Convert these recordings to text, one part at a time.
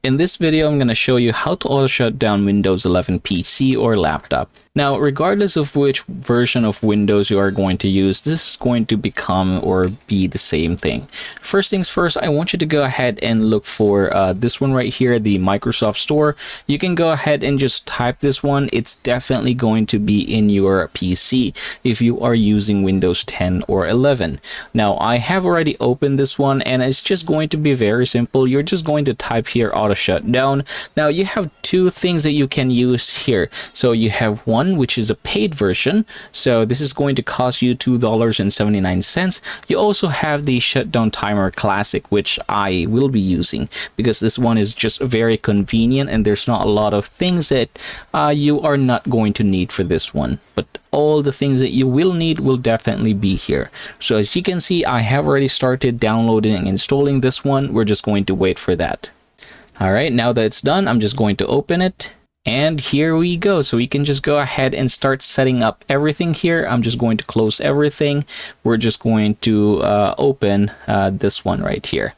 In this video, I'm going to show you how to auto shut down Windows 11 PC or laptop. Now, regardless of which version of Windows you are going to use, this is going to become or be the same thing. First things first, I want you to go ahead and look for this one right here, the Microsoft Store. You can go ahead and just type this one. It's definitely going to be in your PC if you are using Windows 10 or 11. Now, I have already opened this one and it's just going to be very simple. You're just going to type here auto shutdown. Now, you have two things that you can use here. So you have one which is a paid version, so this is going to cost you $2.79. You also have the Shutdown Timer Classic, which I will be using because this one is just very convenient and there's not a lot of things that you are not going to need for this one, but all the things that you will need will definitely be here. So as you can see, I have already started downloading and installing this one. We're just going to wait for that. All right, now that it's done, I'm just going to open it. And here we go. So we can just go ahead and start setting up everything here. I'm just going to close everything. We're just going to open this one right here.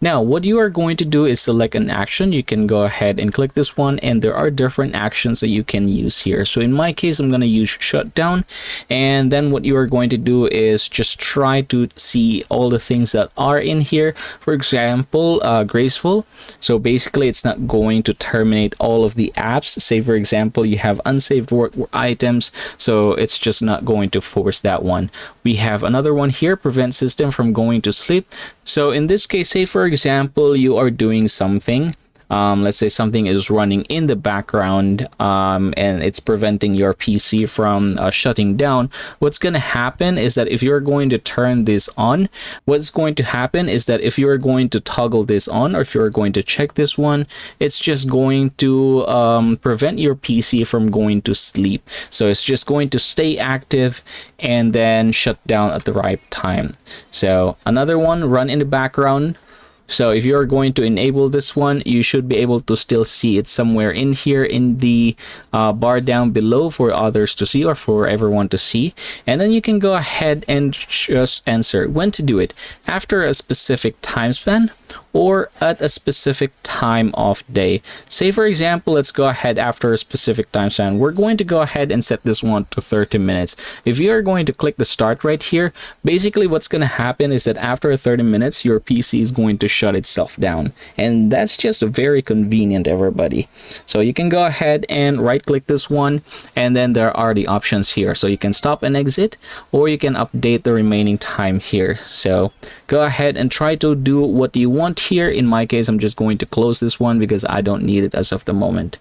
Now, what you are going to do is select an action. You can go ahead and click this one, and there are different actions that you can use here. So in my case, I'm going to use shutdown. And then what you are going to do is just try to see all the things that are in here. For example, graceful. So basically, it's not going to terminate all of the apps. Say, for example, you have unsaved work items. So it's just not going to force that one. We have another one here, prevent system from going to sleep. So in this case, say for example, you are doing something. Let's say something is running in the background and it's preventing your PC from shutting down. What's going to happen is that if you're going to turn this on, what's going to happen is that if you're going to toggle this on or if you're going to check this one, it's just going to prevent your PC from going to sleep. So it's just going to stay active and then shut down at the right time. So another one, run in the background. So if you're going to enable this one, you should be able to still see it somewhere in here in the bar down below for others to see or for everyone to see. And then you can go ahead and just answer when to do it after a specific time span or at a specific time of day. Say for example, let's go ahead after a specific time span. We're going to go ahead and set this one to 30 minutes. If you are going to click the start right here, basically what's going to happen is that after 30 minutes, your PC is going to shut itself down. And that's just very convenient, everybody. So you can go ahead and right click this one, and then there are the options here. So you can stop and exit, or you can update the remaining time here. So go ahead and try to do what you want here. In my case, I'm just going to close this one because I don't need it as of the moment.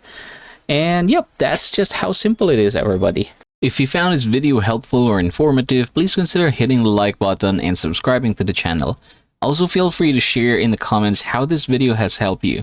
And yep, that's just how simple it is, everybody. If you found this video helpful or informative, please consider hitting the like button and subscribing to the channel. Also, feel free to share in the comments how this video has helped you.